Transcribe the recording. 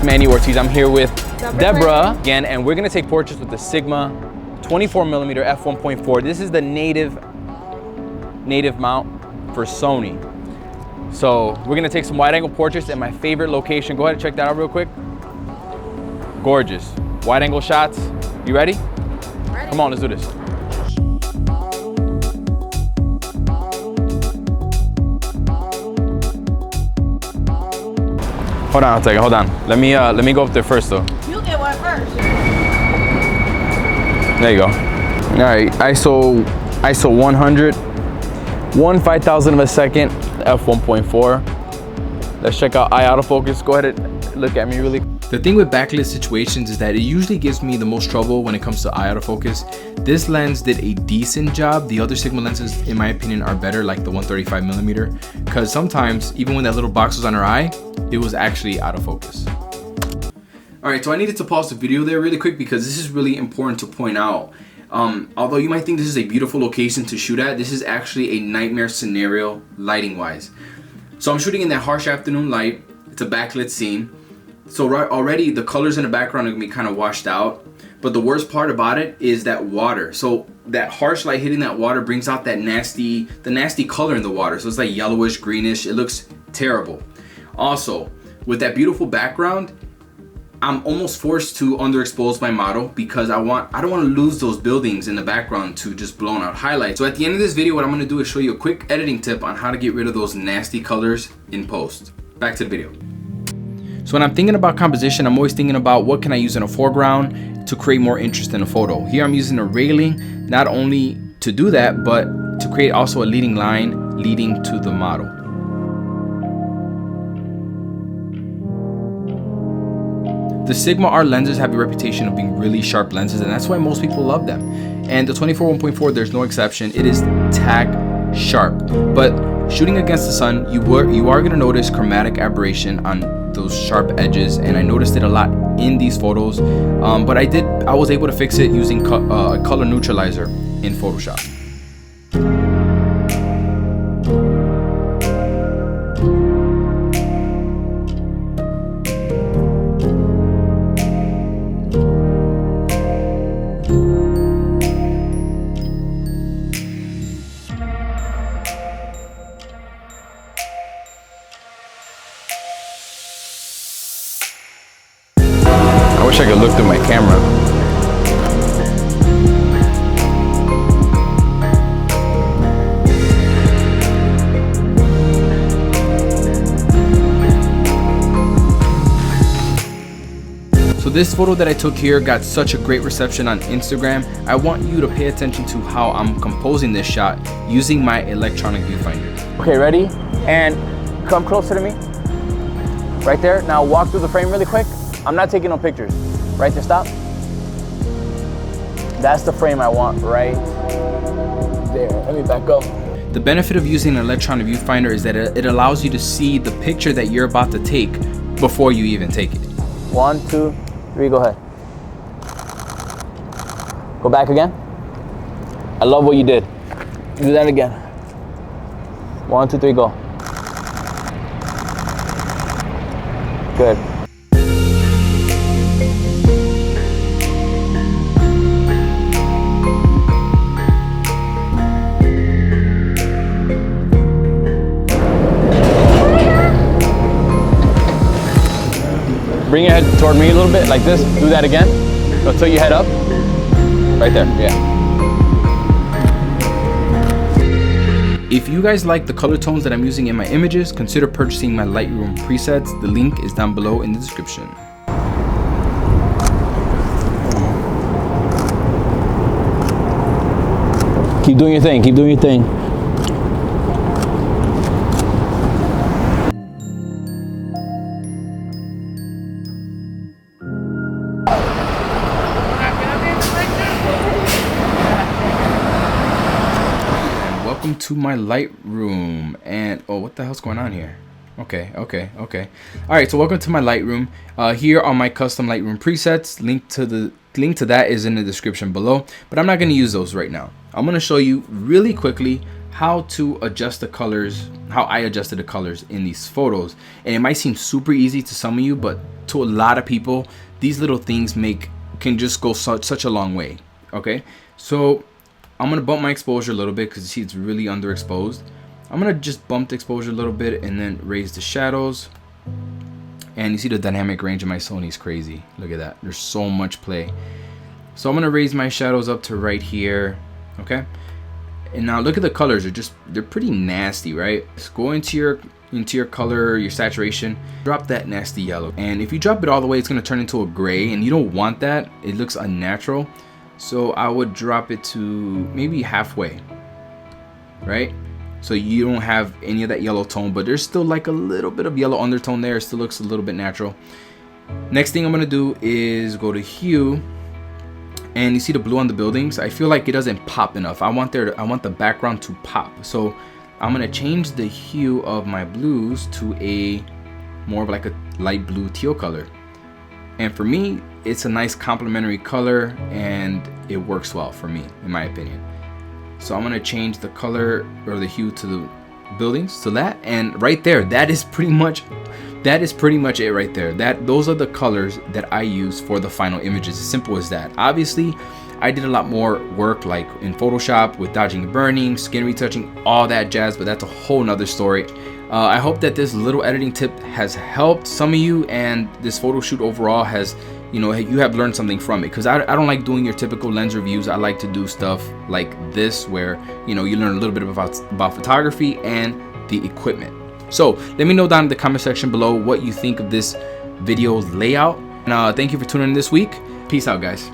host, Manny Ortiz. I'm here with Deborah again, and we're gonna take portraits with the Sigma 24mm f1.4. This is the native mount for Sony. So we're gonna take some wide angle portraits at my favorite location. Go ahead and check that out real quick. Gorgeous. Wide angle shots. You ready? Ready. Come on, let's do this. Hold on a second, hold on. Let me go up there first though. You get one first. There you go. All right, ISO 100, 1/5000 of a second, f1.4. Let's check out eye autofocus. Go ahead and look at me really. The thing with backlit situations is that it usually gives me the most trouble when it comes to eye autofocus. This lens did a decent job. The other Sigma lenses, in my opinion, are better, like the 135mm, because sometimes, even when that little box was on her eye, it was actually out of focus. All right, so I needed to pause the video there really quick because this is really important to point out. Although you might think this is a beautiful location to shoot at, this is actually a nightmare scenario lighting-wise. So I'm shooting in that harsh afternoon light. It's a backlit scene. So already the colors in the background are gonna be kind of washed out. But the worst part about it is that water. So that harsh light hitting that water brings out that nasty color in the water. So it's like yellowish, greenish. It looks terrible. Also, with that beautiful background, I'm almost forced to underexpose my model because I don't want to lose those buildings in the background to just blown out highlights. So at the end of this video, what I'm gonna do is show you a quick editing tip on how to get rid of those nasty colors in post. Back to the video. So when I'm thinking about composition, I'm always thinking about what can I use in a foreground to create more interest in a photo. Here I'm using a railing, not only to do that, but to create also a leading line leading to the model. The Sigma R lenses have a reputation of being really sharp lenses, and that's why most people love them. And the 24-1.4, there's no exception. It is tack sharp, but shooting against the sun, you are gonna notice chromatic aberration on those sharp edges, and I noticed it a lot in these photos. But I was able to fix it using a color neutralizer in Photoshop. I wish I could look through my camera. So this photo that I took here got such a great reception on Instagram. I want you to pay attention to how I'm composing this shot using my electronic viewfinder. Okay, ready? And come closer to me. Right there. Now walk through the frame really quick. I'm not taking no pictures. Right there, stop. That's the frame I want right there. Let me back up. The benefit of using an electronic viewfinder is that it allows you to see the picture that you're about to take before you even take it. 1, 2, 3, go ahead. Go back again. I love what you did. Do that again. 1, 2, 3, go. Good. Bring your head toward me a little bit, like this. Do that again. Go tilt your head up. Right there, yeah. If you guys like the color tones that I'm using in my images, consider purchasing my Lightroom presets. The link is down below in the description. Keep doing your thing, keep doing your thing. Welcome to my Lightroom, and oh, what the hell's going on here? Okay. All right, so welcome to my Lightroom. Here are my custom Lightroom presets. Link to that is in the description below, but I'm not going to use those right now. I'm going to show you really quickly how to adjust the colors, how I adjusted the colors in these photos. And it might seem super easy to some of you, but to a lot of people, these little things can just go such a long way. Okay, so I'm gonna bump my exposure a little bit because you see it's really underexposed. I'm gonna just bump the exposure a little bit and then raise the shadows. And you see the dynamic range of my Sony is crazy. Look at that, there's so much play. So I'm gonna raise my shadows up to right here. Okay, and now look at the colors. They're pretty nasty, right? Just go into your color, your saturation, drop that nasty yellow. And if you drop it all the way, it's gonna turn into a gray, and you don't want that. It looks unnatural. So I would drop it to maybe halfway, right? So you don't have any of that yellow tone, but there's still like a little bit of yellow undertone there. It still looks a little bit natural. Next thing I'm gonna do is go to hue. And you see the blue on the buildings, I feel like it doesn't pop enough. I want the background to pop. So I'm gonna change the hue of my blues to a more of like a light blue teal color. And for me, it's a nice complementary color and it works well for me, in my opinion. So I'm gonna change the color or the hue to the buildings to that, and right there, that is pretty much it right there. Those are the colors that I use for the final images. As simple as that. Obviously, I did a lot more work like in Photoshop with dodging and burning, skin retouching, all that jazz, but that's a whole nother story. I hope that this little editing tip has helped some of you, and this photo shoot overall has, you have learned something from it. Because I don't like doing your typical lens reviews. I like to do stuff like this where you learn a little bit about photography and the equipment. So let me know down in the comment section below what you think of this video's layout. And thank you for tuning in this week. Peace out, guys.